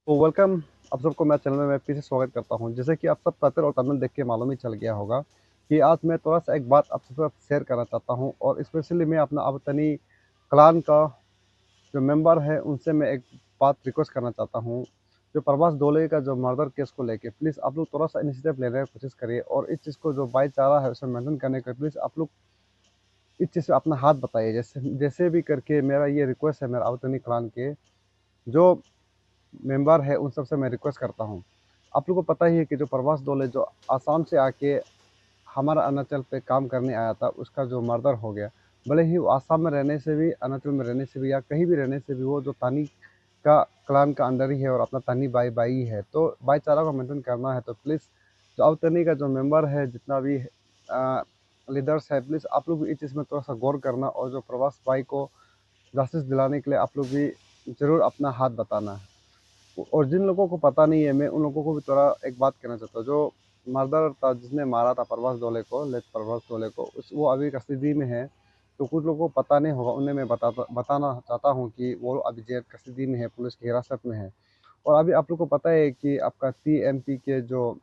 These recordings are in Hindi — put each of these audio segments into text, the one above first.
तो वेलकम आप सबको मेरे चैनल में मैं फिर से स्वागत करता हूँ। जैसे कि आप सब टाइटल और थंबनेल देख के मालूम ही चल गया होगा कि आज मैं थोड़ा-सा एक बात आप सबके साथ शेयर करना चाहता हूँ और स्पेशली मैं अपना अबतनी क्लान का जो मेंबर है उनसे मैं एक बात रिक्वेस्ट करना चाहता हूँ। जो प्रभास डोले का जो मर्डर केस को लेके प्लीज़ आप लोग थोड़ा-सा इनिशिएटिव लेने की कोशिश करिए और इस चीज़ को जो भाईचारा है उसे मेंटेन करने का प्लीज़ आप लोग इस चीज़ से अपना हाथ बताइए। जैसे जैसे भी करके मेरा ये रिक्वेस्ट है मेरा अबतनी क्लान के जो मेंबर है उन सबसे मैं रिक्वेस्ट करता हूँ। आप लोगों को पता ही है कि जो प्रभास डोले जो आसाम से आके हमारा अरुणाचल पे काम करने आया था, उसका जो मर्डर हो गया। भले ही वो आसाम में रहने से भी, अरुणाचल में रहने से भी या कहीं भी रहने से भी वो जो तानी का क्लान का अंडर ही है और अपना तानी बाई-बाई ही है। तो भाईचारा को मेंटेन करना है तो प्लीज़ जो अवतनी का जो मेंबर है, जितना भी लीडर्स है, प्लीज़ आप लोग भी इस चीज़ में थोड़ा-सा गौर करना और जो प्रभास भाई को जस्टिस दिलाने के लिए आप लोग भी ज़रूर अपना हाथ बटाना है। और जिन लोगों को पता नहीं है, मैं उन लोगों को भी थोड़ा एक बात कहना चाहता हूँ। जो मर्डर था, जिसने मारा था प्रभास डोले को, लेट प्रभास डोले को, उस वो अभी कस्टडी में है। तो कुछ लोगों को पता नहीं होगा, उन्हें मैं बताना चाहता हूँ कि वो अभी जेल कस्टडी में है, पुलिस की हिरासत में है। और अभी आप लोग को पता है कि आपका टीएमपी के जो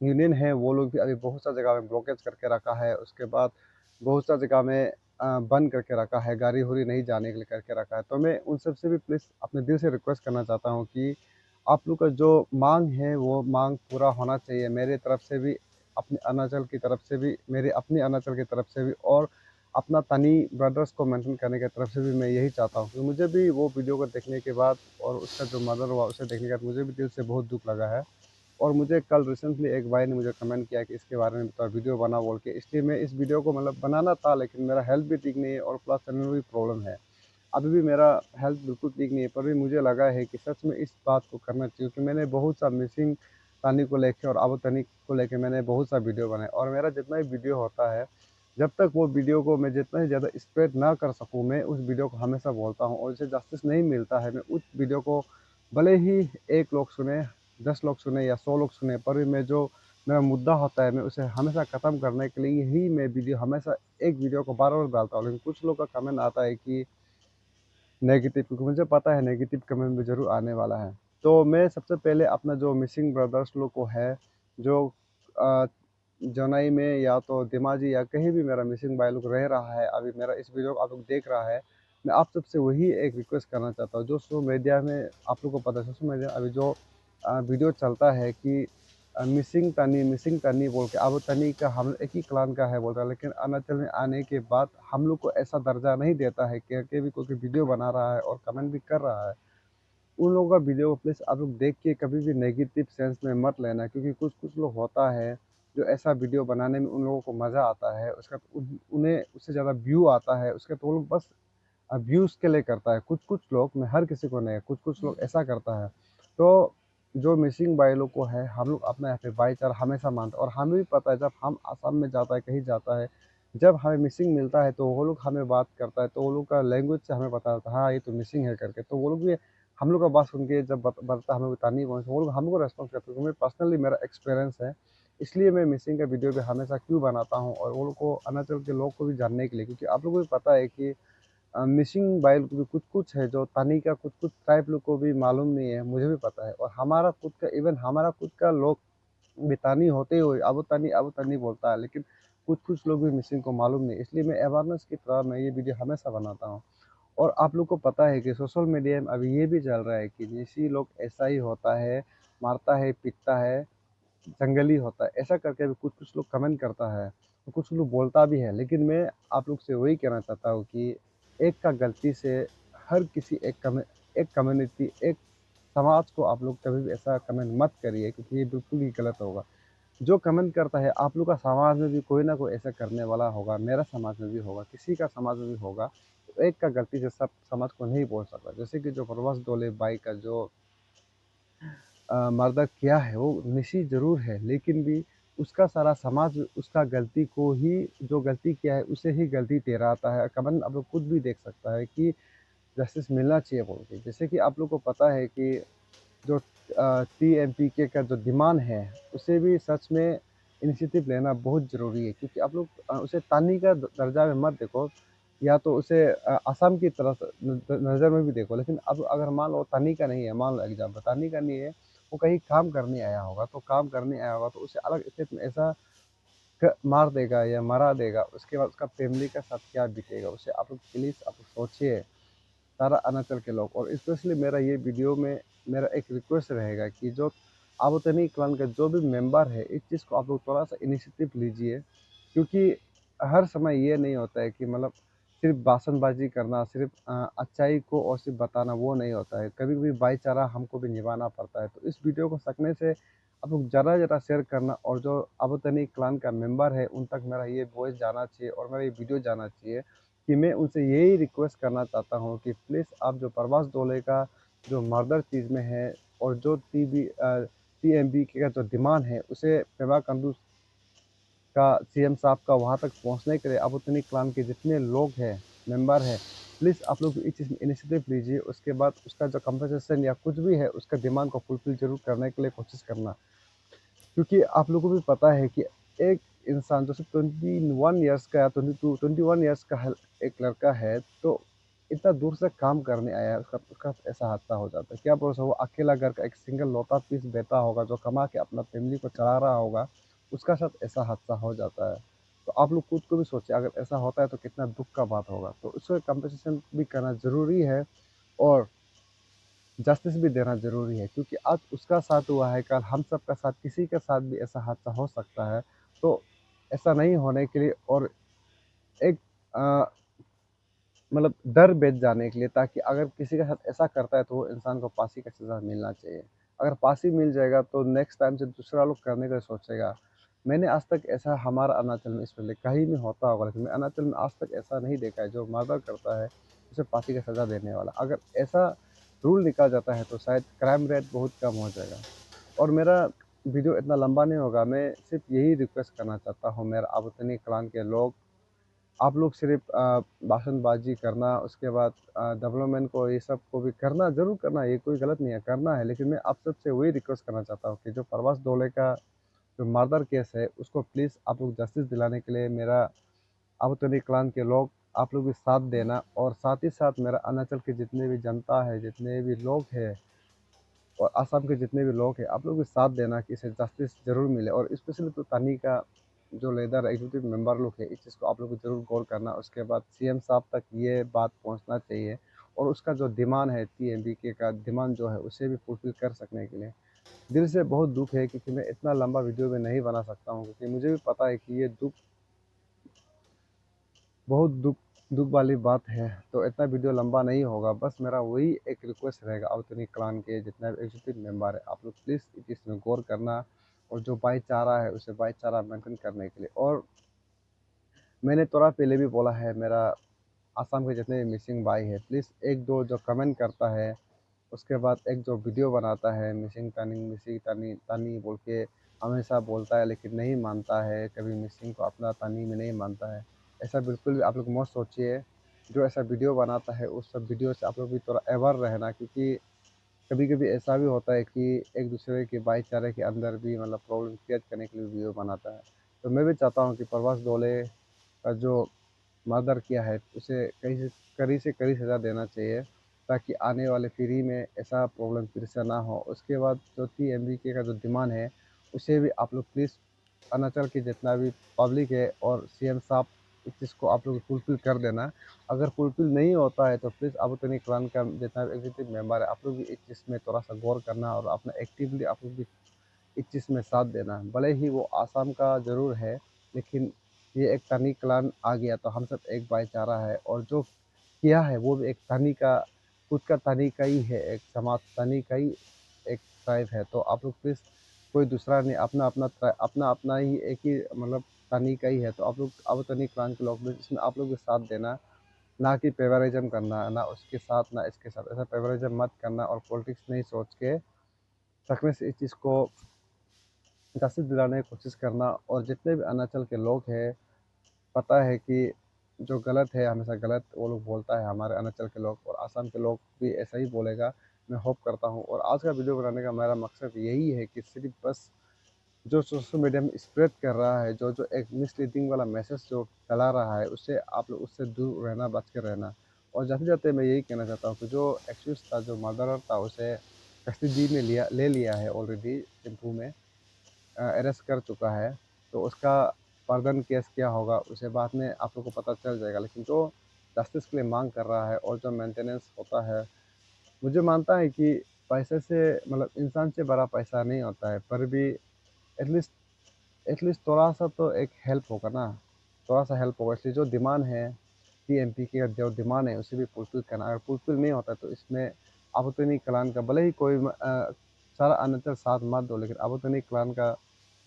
यूनियन है, वो लोग भी अभी बहुत सा जगह में ब्लॉकेज करके रखा है। उसके बाद बहुत सा जगह में बंद करके रखा है, गाड़ी-वाड़ी नहीं जाने के लिए करके रखा है। तो मैं उन सब से भी प्लीज़ अपने दिल से रिक्वेस्ट करना चाहता हूँ कि आप लोग का जो माँग है, वो माँग पूरा होना चाहिए। मेरे तरफ से भी, अपने अरुणाचल की तरफ से भी, मेरे अपनी अरुणाचल की तरफ से भी और अपना तनी ब्रदर्स को मेंटेन करने की तरफ से भी मैं यही चाहता हूँ। क्योंकि मुझे भी वो वीडियो को देखने के बाद और उसका जो मर्डर हुआ, उसे देखने के बाद मुझे भी दिल से बहुत दुःख लगा है। और मुझे कल रिसेंटली एक भाई ने मुझे कमेंट किया कि इसके बारे में थोड़ा वीडियो बना बोल के, इसलिए मैं इस वीडियो को मतलब बनाना था, लेकिन मेरा हेल्थ भी ठीक नहीं है और प्लस चैनल में भी प्रॉब्लम है। अभी भी मेरा हेल्थ बिल्कुल ठीक नहीं है, पर भी मुझे लगा है कि सच में इस बात को करना चाहिए क्योंकि मैंने बहुत सा मिसिंग तानी को लेके और आबू तानी को लेके मैंने बहुत सा वीडियो बनाए और मेरा जितना भी वीडियो होता है, जब तक वो वीडियो को मैं जितना ही ज़्यादा स्प्रेड ना कर सकूँ, मैं उस वीडियो को हमेशा बोलता हूँ और उसे जस्टिस नहीं मिलता है, मैं उस वीडियो को भले ही 1 लोग सुने, 10 लोग सुने या 100 लोग सुने, पर भी मैं जो मेरा मुद्दा होता है, मैं उसे हमेशा ख़त्म करने के लिए ही मैं वीडियो हमेशा एक वीडियो को बार-बार डालता हूँ। लेकिन कुछ लोग का कमेंट आता है कि नेगेटिव, क्योंकि मुझे पता है नेगेटिव कमेंट भी ज़रूर आने वाला है। तो मैं सबसे पहले अपना जो मिसिंग ब्रदर्स लोग को है, जो अ, जनई में या तो धेमाजी या कहीं भी मेरा मिसिंग भाई लोग रह रहा है, अभी मेरा इस वीडियो को आप लोग देख रहा है, मैं आप सबसे वही एक रिक्वेस्ट करना चाहता हूँ। जो सोशल मीडिया में आप लोग को पता है, सोशल मीडिया अभी जो वीडियो चलता है कि मिसिंग तनी बोल के, अब तनी का हम एक ही क्लान का है बोल रहा है, लेकिन अरुणाचल में आने के बाद हम लोग को ऐसा दर्जा नहीं देता है कि भी कोई वीडियो बना रहा है और कमेंट भी कर रहा है। उन लोगों का वीडियो को प्लीज़ आप लोग देख के कभी भी नेगेटिव सेंस में मत लेना, क्योंकि कुछ-कुछ लोग होता है, जो ऐसा वीडियो बनाने में उन लोगों को मज़ा आता है, उसका उन्हें उससे ज़्यादा व्यू आता है, उसके तो वो लोग बस व्यूज़ के लिए करता है। कुछ-कुछ लोग, मैं हर किसी को नहीं, कुछ-कुछ लोग ऐसा करता है। तो जो मिसिंग भाई लोग को है, हम लोग अपना यहाँ पे भाईचारा हमेशा मानते हैं और हमें भी पता है जब हम आसाम में जाता है, कहीं जाता है, जब हमें मिसिंग मिलता है तो वो लोग हमें बात करता है, तो वो लोग का लैंग्वेज से हमें पता चलता है, हाँ, ये तो मिसिंग है करके। तो वो लोग भी हम लोग का बात सुन के जब बताता है, हमें बतानी पहुँचे, वो लोग हमको रिस्पॉन्स करते हैं। तो मैं पर्सनली मेरा एक्सपीरियंस है, इसलिए मैं मिसिंग का वीडियो भी हमेशा क्यों बनाता हूँ और वो लोग को, अरुणाचल के लोग को भी जानने के लिए, क्योंकि आप लोगों को भी पता है कि मिसिंग बाइल को भी कुछ-कुछ है जो तानी का कुछ-कुछ ट्राइब लोग को भी मालूम नहीं है, मुझे भी पता है और हमारा खुद का, इवन हमारा खुद का लोग भी तानी होते हुए अबू तानी बोलता है, लेकिन कुछ-कुछ लोग भी मिसिंग को मालूम नहीं, इसलिए मैं अवेयरनेस की तरह मैं ये वीडियो हमेशा बनाता हूँ। और आप लोग को पता है कि सोशल मीडिया में अभी ये भी चल रहा है कि निसी लोग ऐसा ही होता है, मारता है, पीटता है, जंगली होता है, ऐसा करके भी कुछ-कुछ लोग कमेंट करता है, तो कुछ लोग बोलता भी है। लेकिन मैं आप लोग से वही कहना चाहता हूँ कि एक का गलती से हर किसी एक कम्युनिटी, एक समाज को आप लोग कभी भी ऐसा कमेंट मत करिए, क्योंकि ये बिल्कुल ही गलत होगा। जो कमेंट करता है, आप लोग का समाज में भी कोई ना कोई ऐसा करने वाला होगा, मेरा समाज में भी होगा, किसी का समाज में भी होगा। तो एक का गलती से सब समाज को नहीं बोल सकता। जैसे कि जो प्रभास डोले भाई का जो मर्डर किया है, वो निशी ज़रूर है, लेकिन भी उसका सारा समाज उसका गलती को ही, जो गलती किया है उसे ही गलती ठहराता है। कमेंट आप लोग खुद भी देख सकता है कि जस्टिस मिलना चाहिए बोल के। जैसे कि आप लोग को पता है कि जो टीएमपीके का जो डिमांड है, उसे भी सच में इनिशिएटिव लेना बहुत ज़रूरी है, क्योंकि आप लोग उसे तानी का दर्जा में मत देखो। या तो उसे असम की तरफ नज़र में भी देखो। लेकिन अब अगर मान लो तनी का नहीं है, मान लो एग्जाम्पल तनी का नहीं है, वो कहीं काम करने आया होगा, तो काम करने आया होगा तो उसे अलग स्टेट में ऐसा मार देगा या मरा देगा, उसके बाद उसका फैमिली का साथ क्या बीतेगा उसे आप लोग प्लीज़ आप लोग सोचिए, सारा अरुणाचल के लोग। और स्पेशली मेरा ये वीडियो में मेरा एक रिक्वेस्ट रहेगा कि जो आबूतनी क्लान का जो भी मेंबर है, इस चीज़ को आप लोग थोड़ा सा इनिशिएटिव लीजिए, क्योंकि हर समय ये नहीं होता है कि मतलब सिर्फ भाषणबाजी करना, सिर्फ अच्छाई को और सिर्फ बताना वो नहीं होता है, कभी कभी भाईचारा हमको भी निभाना पड़ता है। तो इस वीडियो को सकने से आप लोग ज़रा ज़रा शेयर करना, और जो आबूतनी क्लान का मेंबर है उन तक मेरा ये वॉइस जाना चाहिए और मेरा ये वीडियो जाना चाहिए कि मैं उनसे यही रिक्वेस्ट करना चाहता हूँ कि प्लीज़ आप जो प्रभास डोले का जो मर्डर चीज़ में है, और जो टीएमबी का जो डिमांड है उसे पेमा खांडू का सीएम साहब का वहाँ तक पहुँचने के लिए आबूतनी क्लान के जितने लोग हैं, मेंबर हैं, प्लीज़ आप लोग इस चीज़ में इनिशिएटिव लीजिए। उसके बाद उसका जो कंपनसेशन या कुछ भी है उसका डिमांड को फुलफिल ज़रूर करने के लिए कोशिश करना। क्योंकि आप लोगों को भी पता है कि एक इंसान जो सिर्फ 21 ईयर्स का या 21 ईयर्स का है, एक लड़का है, तो इतना दूर से काम करने आया है, उसका उसका ऐसा हादसा हो जाता है। क्या भरोसा वो अकेला घर का एक सिंगल लौता पीस बेटा होगा जो कमा के अपना फैमिली को चला रहा होगा, उसका साथ ऐसा हादसा हो जाता है। तो आप लोग खुद को भी सोचिए, अगर ऐसा होता है तो कितना दुख का बात होगा। तो उसका कंपनसेशन भी करना ज़रूरी है, और जस्टिस भी देना ज़रूरी है, क्योंकि आज उसका साथ हुआ है, कल हम सबका साथ किसी के साथ भी ऐसा हादसा हो सकता है। तो ऐसा नहीं होने के लिए और एक अ, मतलब डर बैठ जाने के लिए, ताकि अगर किसी के साथ ऐसा करता है तो वो इंसान को फांसी का सज़ा मिलना चाहिए। अगर फांसी मिल जाएगा तो नेक्स्ट टाइम से दूसरा लोग करने का सोचेगा। मैंने आज तक ऐसा हमारा अरुणाचल में स्पेशली कहीं भी होता होगा, लेकिन मैं अरुणाचल में आज तक ऐसा नहीं देखा है जो मर्डर करता है उसे फांसी का सज़ा देने वाला। अगर ऐसा रूल निकाला जाता है तो शायद क्राइम रेट बहुत कम हो जाएगा। और मेरा वीडियो इतना लंबा नहीं होगा, मैं सिर्फ यही रिक्वेस्ट करना चाहता हूँ मेरा आबूतनी क्लान के लोग, आप लोग सिर्फ भाषणबाजी करना, उसके बाद डेवलपमेंट को ये सब को भी करना, ज़रूर करना, ये कोई गलत नहीं है, करना है। लेकिन मैं आप सबसे वही रिक्वेस्ट करना चाहता हूँ कि जो प्रभास डोले का जो मर्डर केस है उसको प्लीज़ आप लोग जस्टिस दिलाने के लिए मेरा आबूतनी क्लान के लोग आप लोग भी साथ देना, और साथ ही साथ मेरा अरुणाचल के जितने भी जनता है, जितने भी लोग हैं, और असम के जितने भी लोग हैं, आप लोग भी साथ देना कि इसे जस्टिस ज़रूर मिले। और स्पेशली तो तनी का जो लीडर एग्जीक्यूटिव मेंबर लोग हैं, इस चीज़ को आप लोग को ज़रूर गौर करना। उसके बाद सीएम साहब तक ये बात पहुंचना चाहिए, और उसका जो डिमांड है टीएमबीके का डिमांड जो है उसे भी फुलफिल कर सकने के लिए दिल से बहुत दुख है, क्योंकि मैं इतना लंबा वीडियो में नहीं बना सकता हूँ, क्योंकि मुझे भी पता है कि ये दुख बहुत दुख दुख वाली बात है। तो इतना वीडियो लंबा नहीं होगा, बस मेरा वही एक रिक्वेस्ट रहेगा आबूतनी क्लान के जितने भी एग्जीक्यूटिव मेंबर है, आप लोग प्लीज़ इस चीज़ में गौर करना, और जो भाईचारा है उसे भाईचारा मेंटेन करने के लिए। और मैंने थोड़ा पहले भी बोला है, मेरा आसाम के जितने भी मिसिंग भाई है, प्लीज़ एक दो जो कमेंट करता है, उसके बाद एक जो वीडियो बनाता है मिसिंग तनी तनी बोल के हमेशा बोलता है, लेकिन नहीं मानता है, कभी मिसिंग को अपना तनी में नहीं मानता है, ऐसा बिल्कुल भी आप लोग मत सोचिए। जो ऐसा वीडियो बनाता है उस सब वीडियो से आप लोग भी थोड़ा अवेयर रहना, क्योंकि कभी कभी ऐसा भी होता है कि एक दूसरे के भाईचारे के अंदर भी मतलब प्रॉब्लम क्रिएट करने के लिए वीडियो बनाता है। तो मैं भी चाहता हूँ कि प्रभास डोले का जो मर्डर किया है उसे कड़ी से कड़ी सज़ा देना चाहिए, ताकि आने वाले पीढ़ी में ऐसा प्रॉब्लम फिर से ना हो। उसके बाद जो टीएमबीके का जो डिमांड है उसे भी आप लोग प्लीज़ अरुणाचल की जितना भी पब्लिक है और सीएम साहब, इस चीज़ को आप लोग फुलफिल कर देना। अगर फुलफिल नहीं होता है तो प्लीज़ आबूतनी क्लान का जितना भी एग्जीक्यूटिव मेंबर है, आप लोग भी इस चीज़ में थोड़ा सा गौर करना, और अपना एक्टिवली आप लोग भी इस चीज़ में साथ देना। भले ही वो आसाम का ज़रूर है, लेकिन ये एक तनी क्लान आ गया तो हम सब एक भाईचारा है, और जो किया है वो भी एक तनी का खुद का तनी का ही है, एक समाज तनी का ही एक ट्राइब है। तो आप लोग प्लीज़, कोई दूसरा नहीं, अपना अपना ही एक ही मतलब तनी का ही है। तो आप लोग अब तनी क्लान के लोग भी इसमें आप लोग भी साथ देना, ना कि फेवरिज्म करना, ना उसके साथ ना इसके साथ, ऐसा फेवरिज्म मत करना, और पॉलिटिक्स नहीं सोच के सकने से इस चीज़ को जस्टिस दिलाने की कोशिश करना। और जितने भी अरुणाचल के लोग हैं, पता है कि जो गलत है हमेशा गलत वो लोग बोलता है हमारे अरुणाचल के लोग, और आसाम के लोग भी ऐसा ही बोलेगा, मैं होप करता हूँ। और आज का वीडियो बनाने का मेरा मकसद यही है कि सिर्फ बस जो सोशल मीडिया में स्प्रेड कर रहा है, जो जो एक मिसलीडिंग वाला मैसेज जो फैला रहा है, उससे आप लोग उससे दूर रहना, बच के रहना। और जाते-जाते मैं यही कहना चाहता हूँ कि जो एक्यूज़ था, जो मर्डरर था, उसे कस्टडी में ले लिया है ऑलरेडी, थिम्पू में अरेस्ट कर चुका है। तो उसका फर्दर केस क्या होगा, उसे बाद में आप लोग को पता चल जाएगा। लेकिन जो जस्टिस के लिए माँग कर रहा है और जो मेंटेनेंस होता है, मुझे मानता है कि पैसे से मतलब इंसान से बड़ा पैसा नहीं होता है, पर भी एटलीस्ट एटलीस्ट थोड़ा-सा तो एक हेल्प होगा ना, थोड़ा-सा हेल्प होगा। इसलिए जो डिमांड है, टीएमपी की जो डिमांड है, उसे भी फुलफिल करना। अगर फुलफिल नहीं होता है, तो इसमें अबुतनी क्लान का भले ही कोई सारा अनअचल साथ मत दो, लेकिन अबुतनी क्लान का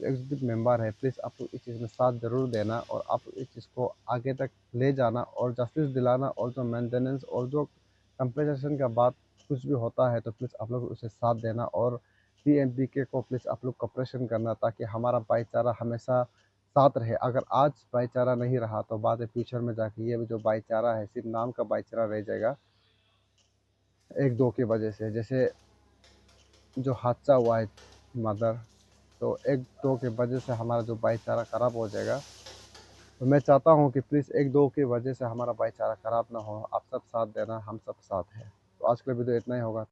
एग्जीक्यूटिव मेंबर है, प्लीज़ आप लोग इस चीज़ में साथ ज़रूर देना और आप इस चीज़ को आगे तक ले जाना और जस्टिस दिलाना और जो मेंटेनेंस और जो कंपनसेशन का बात कुछ भी होता है, तो प्लीज़ आप लोग उसे साथ देना और पीएमपीके को प्लीज़ आप लोग कोऑपरेशन करना, ताकि हमारा भाईचारा हमेशा साथ रहे। अगर आज भाईचारा नहीं रहा, तो बाद में फ्यूचर में जाके ये जो भाईचारा है, सिर्फ़ नाम का भाईचारा रह जाएगा, 1-2 की वजह से। जैसे जो हादसा हुआ है मदर, तो 1-2 की वजह से हमारा जो भाईचारा खराब हो जाएगा। तो मैं चाहता हूँ कि प्लीज़ 1-2 की वजह से हमारा भाईचारा खराब ना हो। आप सब साथ देना, हम सब साथ हैं। तो आज के लिए वीडियो इतना ही होगा।